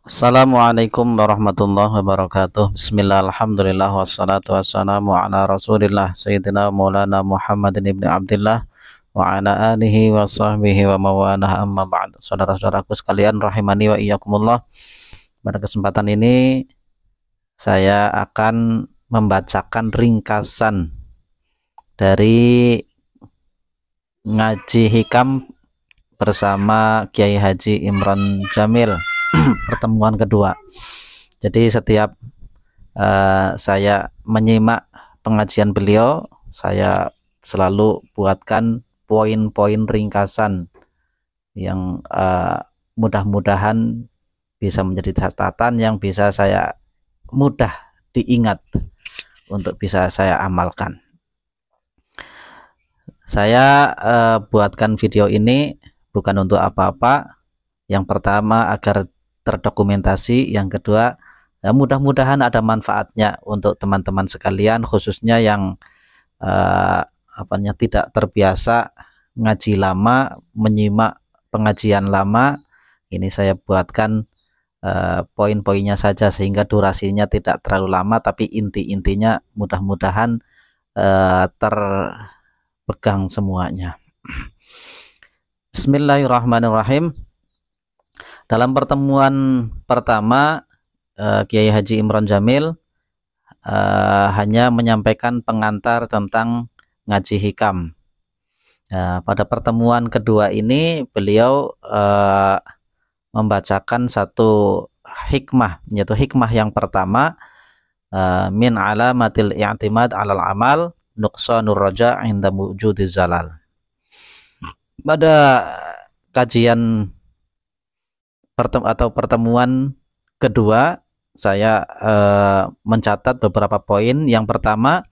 Assalamualaikum warahmatullahi wabarakatuh. Bismillah, alhamdulillah, wassalatu wassalamu ala rasulillah Sayyidina Maulana Muhammadin ibn Abdillah wa ala alihi wa sahbihi wa mawalah, amma ba'd. Saudara-saudaraku sekalian rahimani wa iyyakumullah, pada kesempatan ini saya akan membacakan ringkasan dari ngaji hikam bersama Kiai Haji Imron Jamil pertemuan kedua. Jadi setiap saya menyimak pengajian beliau, saya selalu buatkan poin-poin ringkasan yang mudah-mudahan bisa menjadi catatan yang bisa saya mudah diingat untuk bisa saya amalkan. Saya buatkan video ini bukan untuk apa-apa. Yang pertama agar terdokumentasi, yang kedua mudah-mudahan ada manfaatnya untuk teman-teman sekalian, khususnya yang tidak terbiasa ngaji lama, menyimak pengajian lama. Ini saya buatkan poin-poinnya saja sehingga durasinya tidak terlalu lama, tapi inti-intinya mudah-mudahan terpegang semuanya. Bismillahirrahmanirrahim. Dalam pertemuan pertama, Kiai Haji Imron Jamil hanya menyampaikan pengantar tentang ngaji hikam. Pada pertemuan kedua ini beliau membacakan satu hikmah, yaitu hikmah yang pertama, min alamatil i'timad alal amal nuqsanur raja' inda wujudiz zalal. Pada kajian pertemuan kedua, saya mencatat beberapa poin. Yang pertama,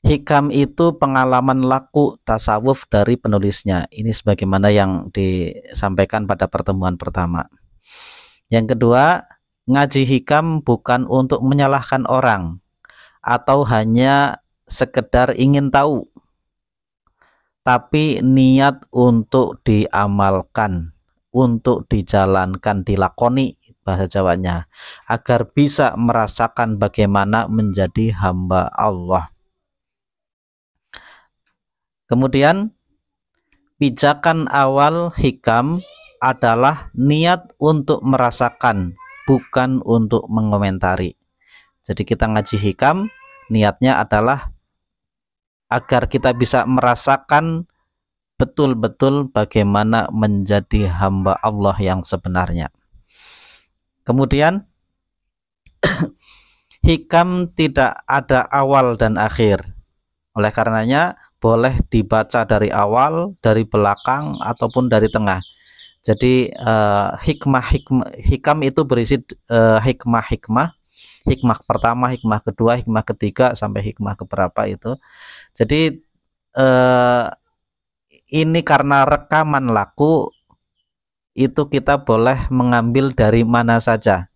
hikam itu pengalaman laku tasawuf dari penulisnya. Ini sebagaimana yang disampaikan pada pertemuan pertama. Yang kedua, ngaji hikam bukan untuk menyalahkan orang atau hanya sekedar ingin tahu, tapi niat untuk diamalkan, untuk dijalankan, dilakoni bahasa Jawanya, agar bisa merasakan bagaimana menjadi hamba Allah. Kemudian pijakan awal hikam adalah niat untuk merasakan, bukan untuk mengomentari. Jadi kita ngaji hikam, niatnya adalah agar kita bisa merasakan betul-betul bagaimana menjadi hamba Allah yang sebenarnya. Kemudian hikam tidak ada awal dan akhir. Oleh karenanya boleh dibaca dari awal, dari belakang, ataupun dari tengah. Jadi hikam itu berisi hikmah pertama, hikmah kedua, hikmah ketiga, sampai hikmah keberapa itu. Jadi ini karena rekaman laku, itu kita boleh mengambil dari mana saja,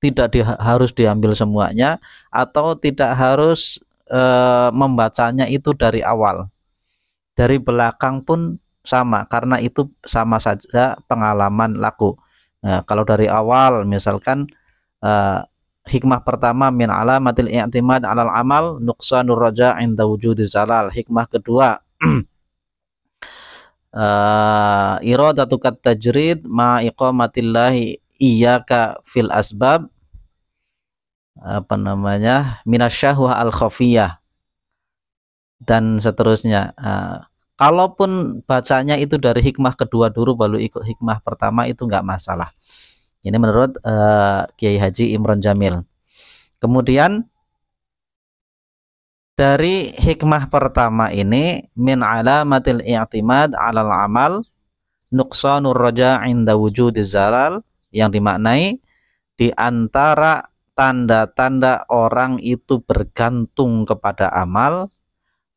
tidak harus diambil semuanya, atau tidak harus membacanya itu dari awal. Dari belakang pun sama, karena itu sama saja pengalaman laku. Nah, kalau dari awal misalkan hikmah pertama, min alamatil i'timad alal amal nuqsanur raja' inda wujudiz zalal. Hikmah kedua, iradatukat tajrid ma iqamatillahi iyyaka fil asbab, minasyahwah al khafiyah, dan seterusnya. Kalaupun bacanya itu dari hikmah kedua dulu baru ikut hikmah pertama, itu enggak masalah. Ini menurut Kiai Haji Imron Jamil. Kemudian dari hikmah pertama ini, min alamatil i'timad alal amal nuqsanur raja' inda wujudiz zalal, yang dimaknai di antara tanda-tanda orang itu bergantung kepada amal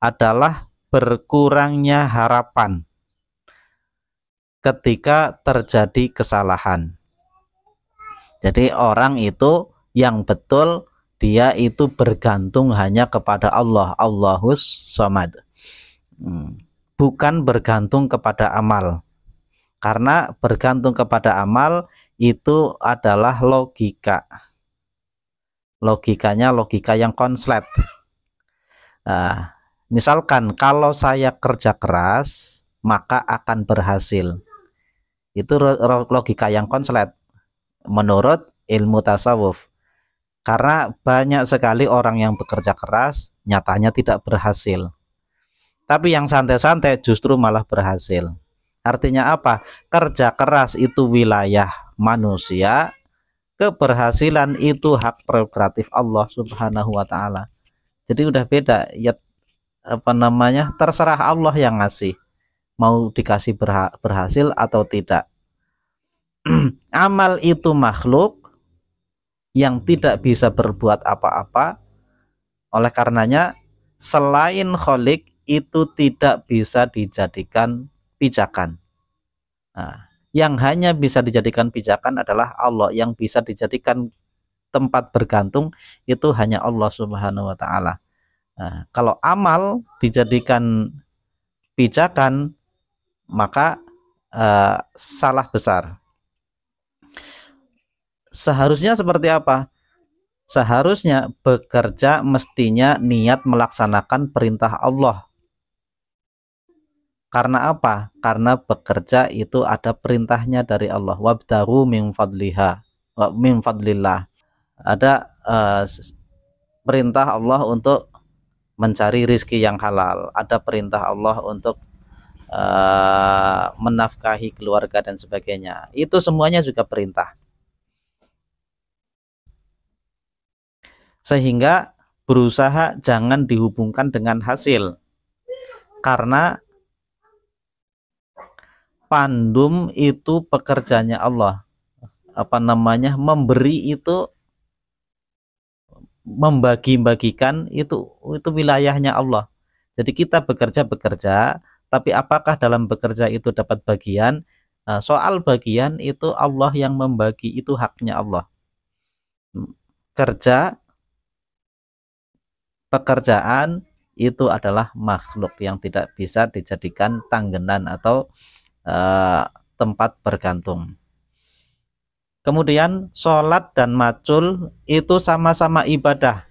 adalah berkurangnya harapan ketika terjadi kesalahan. Jadi orang itu yang betul dia itu bergantung hanya kepada Allah, Allahus Samad, bukan bergantung kepada amal. Karena bergantung kepada amal itu adalah logika. Logikanya logika yang konslet. Nah, misalkan kalau saya kerja keras, maka akan berhasil. Itu logika yang konslet menurut ilmu tasawuf. Karena banyak sekali orang yang bekerja keras nyatanya tidak berhasil. Tapi yang santai-santai justru malah berhasil. Artinya apa? Kerja keras itu wilayah manusia, keberhasilan itu hak prerogatif Allah Subhanahu wa taala. Jadi udah beda ya, terserah Allah yang ngasih, mau dikasih berhasil atau tidak. Amal itu makhluk yang tidak bisa berbuat apa-apa. Oleh karenanya selain Khalik itu tidak bisa dijadikan pijakan. Nah, yang hanya bisa dijadikan pijakan adalah Allah. Yang bisa dijadikan tempat bergantung itu hanya Allah Subhanahu wa taala. Nah, kalau amal dijadikan pijakan maka salah besar. Seharusnya seperti apa? Seharusnya bekerja mestinya niat melaksanakan perintah Allah. Karena apa? Karena bekerja itu ada perintahnya dari Allah. Wabtaru min fadlillah. Ada perintah Allah untuk mencari rizki yang halal. Ada perintah Allah untuk menafkahi keluarga dan sebagainya. Itu semuanya juga perintah. Sehingga berusaha jangan dihubungkan dengan hasil. Karena pandum itu pekerjaannya Allah. Memberi itu, membagi-bagikan itu wilayahnya Allah. Jadi kita bekerja, tapi apakah dalam bekerja itu dapat bagian? Soal bagian itu Allah yang membagi, itu haknya Allah. Pekerjaan itu adalah makhluk yang tidak bisa dijadikan tanggenan atau tempat bergantung. Kemudian sholat dan macul itu sama-sama ibadah.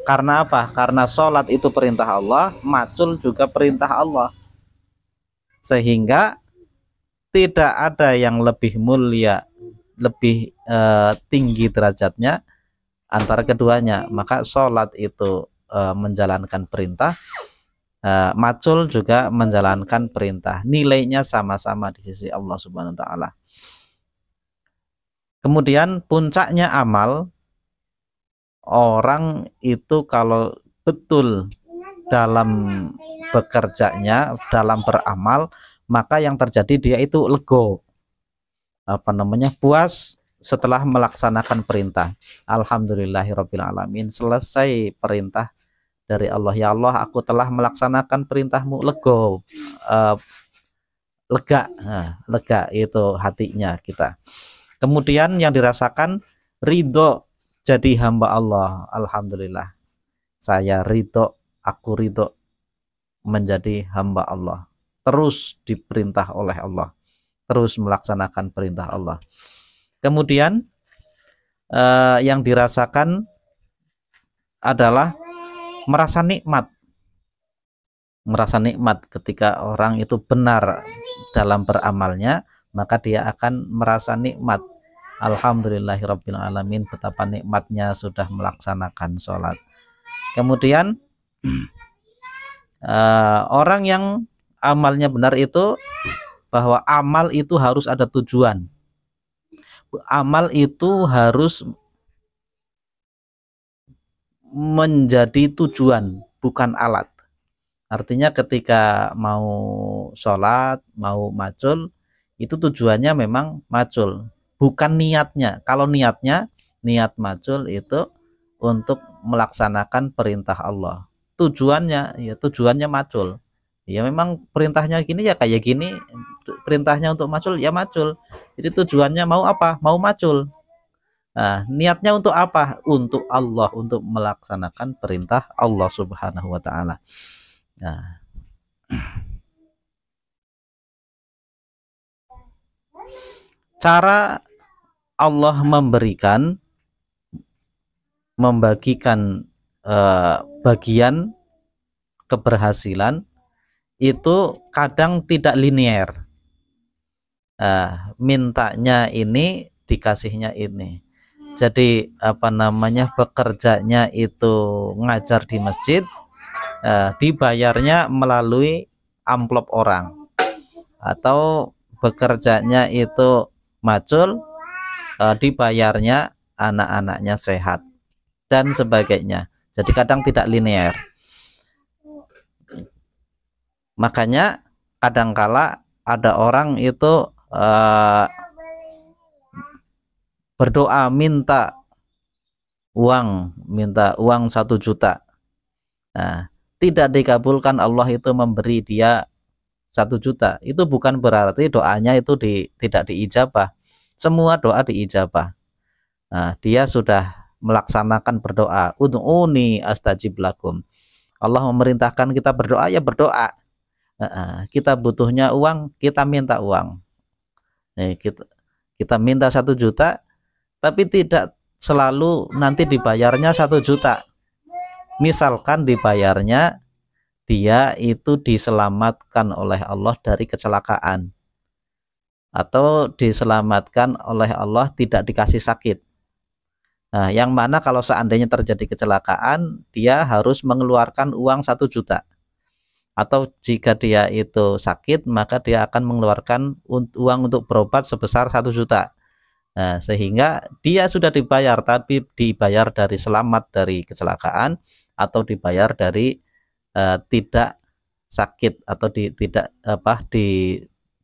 Karena apa? Karena sholat itu perintah Allah, macul juga perintah Allah. Sehingga tidak ada yang lebih mulia, lebih tinggi derajatnya antara keduanya. Maka sholat itu menjalankan perintah, macul juga menjalankan perintah. Nilainya sama-sama di sisi Allah Subhanahu wa taala. Kemudian puncaknya amal, orang itu kalau betul dalam bekerjanya, dalam beramal, maka yang terjadi dia itu lego, puas setelah melaksanakan perintah. Alhamdulillahirabbil alamin, selesai perintah dari Allah. Ya Allah, aku telah melaksanakan perintahmu, lego, lega. Lega itu hatinya kita. Kemudian yang dirasakan ridho, jadi hamba Allah. Alhamdulillah, saya ridho, aku ridho menjadi hamba Allah, terus diperintah oleh Allah, terus melaksanakan perintah Allah. Kemudian yang dirasakan adalah merasa nikmat. Merasa nikmat ketika orang itu benar dalam beramalnya, maka dia akan merasa nikmat. Alhamdulillahirabbil alamin, betapa nikmatnya sudah melaksanakan sholat. Kemudian orang yang amalnya benar itu, bahwa amal itu harus ada tujuan. Amal itu harus menjadi tujuan, bukan alat. Artinya ketika mau sholat, mau macul, itu tujuannya memang macul, bukan niatnya. Kalau niatnya, niat macul itu untuk melaksanakan perintah Allah. Tujuannya macul. Ya memang perintahnya gini ya kayak gini, perintahnya untuk macul ya macul. Jadi tujuannya mau apa? Mau macul. Nah, niatnya untuk apa? Untuk Allah, untuk melaksanakan perintah Allah Subhanahu wa taala. Nah, cara Allah membagikan bagian keberhasilan itu kadang tidak linear. Mintanya ini, dikasihnya ini. Jadi bekerjanya itu ngajar di masjid, dibayarnya melalui amplop orang, atau bekerjanya itu macul, dibayarnya anak-anaknya sehat dan sebagainya. Jadi kadang tidak linear. Makanya kadangkala ada orang itu berdoa minta uang 1 juta. Tidak dikabulkan, Allah itu memberi dia 1 juta. Itu bukan berarti doanya itu tidak diijabah. Semua doa diijabah. Dia sudah melaksanakan berdoa, ud'uni astajib lakum. Allah memerintahkan kita berdoa, ya berdoa. Kita butuhnya uang, kita minta uang. Kita minta 1 juta, tapi tidak selalu nanti dibayarnya 1 juta. Misalkan dibayarnya dia itu diselamatkan oleh Allah dari kecelakaan, atau diselamatkan oleh Allah tidak dikasih sakit. Yang mana kalau seandainya terjadi kecelakaan, dia harus mengeluarkan uang 1 juta. Atau jika dia itu sakit, maka dia akan mengeluarkan uang untuk berobat sebesar 1 juta. Sehingga dia sudah dibayar, tapi dibayar dari selamat dari kecelakaan, atau dibayar dari tidak sakit, atau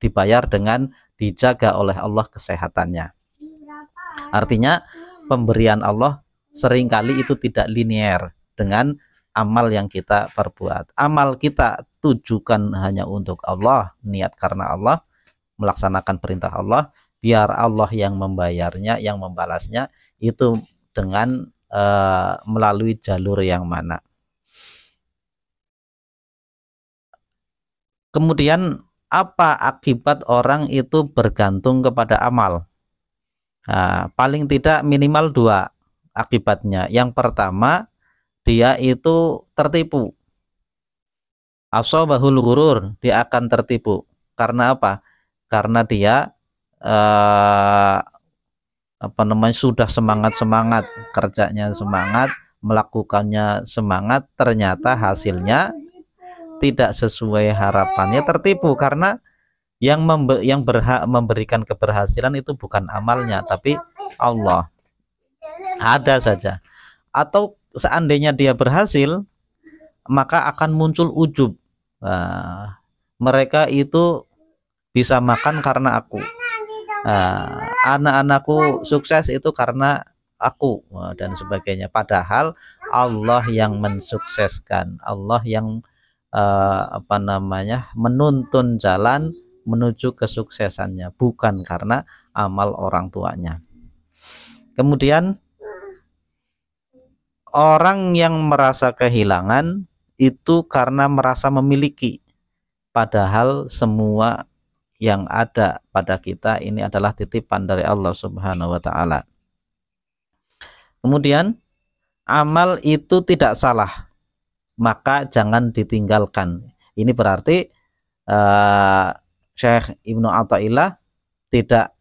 dibayar dengan dijaga oleh Allah kesehatannya. Artinya pemberian Allah seringkali itu tidak linear dengan amal yang kita perbuat. Amal kita tujukan hanya untuk Allah, niat karena Allah, melaksanakan perintah Allah, biar Allah yang membayarnya, yang membalasnya itu dengan melalui jalur yang mana. Kemudian apa akibat orang itu bergantung kepada amal? Paling tidak minimal 2 akibatnya. Yang pertama, dia itu tertipu. Asobahul ghurur, dia akan tertipu. Karena apa? Karena dia sudah semangat kerjanya, semangat melakukannya, semangat, ternyata hasilnya tidak sesuai harapannya, tertipu. Karena yang berhak memberikan keberhasilan itu bukan amalnya, tapi Allah. Ada saja. Atau seandainya dia berhasil, maka akan muncul ujub. Mereka itu bisa makan karena aku. Anak-anakku sukses itu karena aku, dan sebagainya. Padahal Allah yang mensukseskan, Allah yang menuntun jalan menuju kesuksesannya, bukan karena amal orang tuanya. Kemudian orang yang merasa kehilangan itu karena merasa memiliki, padahal semua yang ada pada kita ini adalah titipan dari Allah Subhanahu wa ta'ala. Kemudian amal itu tidak salah, maka jangan ditinggalkan. Ini berarti Syekh Ibnu Athaillah tidak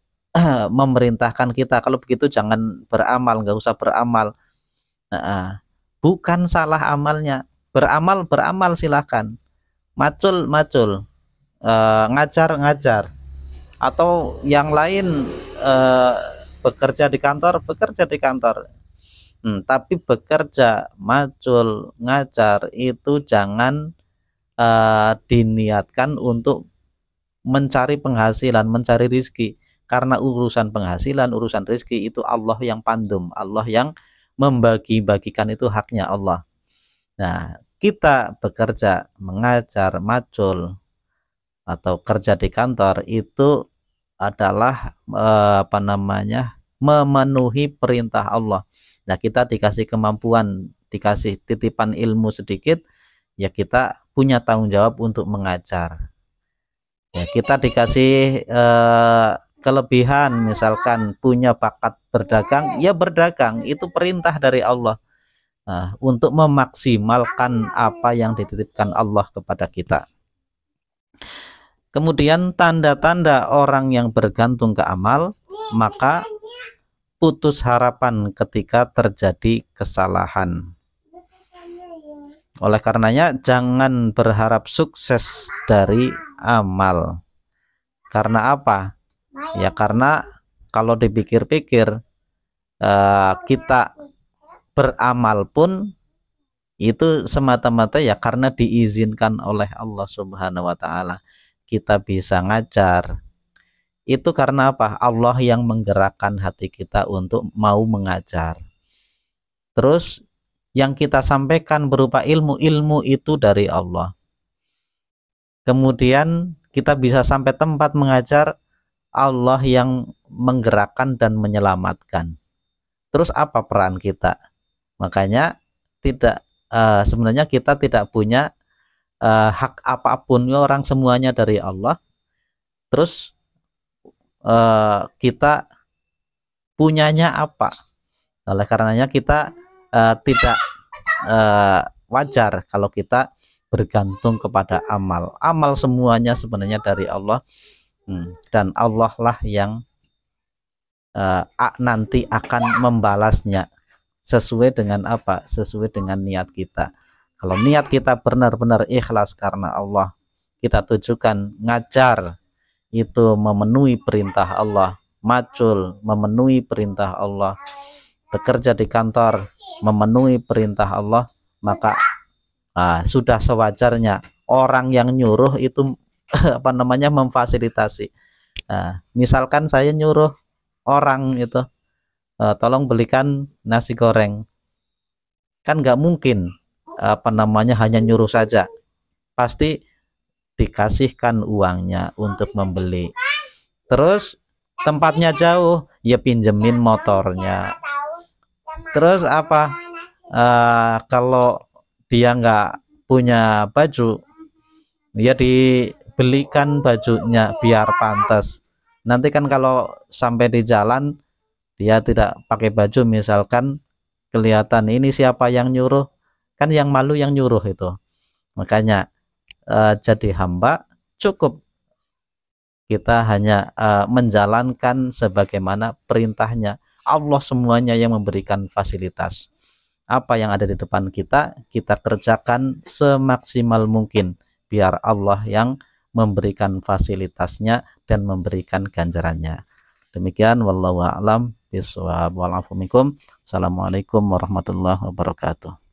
memerintahkan kita kalau begitu jangan beramal, nggak usah beramal. Bukan salah amalnya, beramal silahkan, macul, ngajar, atau yang lain bekerja di kantor, tapi bekerja, macul, ngajar itu jangan diniatkan untuk mencari penghasilan, mencari rizki. Karena urusan penghasilan, urusan rizki itu Allah yang pandum, Allah yang membagi-bagikan, itu haknya Allah. Nah, kita bekerja, mengajar, macul, atau kerja di kantor itu adalah memenuhi perintah Allah. Nah, kita dikasih kemampuan, dikasih titipan ilmu sedikit, ya kita punya tanggung jawab untuk mengajar. Ya, kita dikasih kelebihan, misalkan punya bakat berdagang, ya berdagang, itu perintah dari Allah. Nah, untuk memaksimalkan apa yang dititipkan Allah kepada kita. Kemudian tanda-tanda orang yang bergantung ke amal, maka putus harapan ketika terjadi kesalahan. Oleh karenanya jangan berharap sukses dari amal. Karena apa? Ya karena kalau dipikir-pikir kita beramal pun itu semata-mata ya karena diizinkan oleh Allah Subhanahu wa taala. Kita bisa ngajar. Itu karena apa? Allah yang menggerakkan hati kita untuk mau mengajar. Terus yang kita sampaikan berupa ilmu itu dari Allah. Kemudian kita bisa sampai tempat mengajar, Allah yang menggerakkan dan menyelamatkan. Terus apa peran kita? Makanya tidak sebenarnya kita tidak punya hak apapun, orang semuanya dari Allah. Terus kita punyanya apa? Oleh karenanya kita tidak wajar kalau kita bergantung kepada amal. Amal semuanya sebenarnya dari Allah, dan Allah lah yang nanti akan membalasnya sesuai dengan apa? Sesuai dengan niat kita. Kalau niat kita benar-benar ikhlas karena Allah, kita tujukan ngajar itu memenuhi perintah Allah, macul memenuhi perintah Allah, bekerja di kantor memenuhi perintah Allah, maka sudah sewajarnya orang yang nyuruh itu memfasilitasi. Misalkan saya nyuruh orang itu tolong belikan nasi goreng, kan nggak mungkin hanya nyuruh saja, pasti dikasihkan uangnya untuk membeli. Terus tempatnya jauh, ya pinjemin motornya. Terus kalau dia nggak punya baju, ya dibelikan bajunya biar pantas. Nanti kan kalau sampai di jalan dia tidak pakai baju, misalkan kelihatan ini siapa yang nyuruh, kan yang malu yang nyuruh itu. Makanya jadi hamba cukup kita hanya menjalankan sebagaimana perintahnya. Allah semuanya yang memberikan fasilitas. Apa yang ada di depan kita, kita kerjakan semaksimal mungkin biar Allah yang memberikan fasilitasnya dan memberikan ganjarannya. Demikian wallahu a'lam bishawab. Assalamualaikum warahmatullahi wabarakatuh.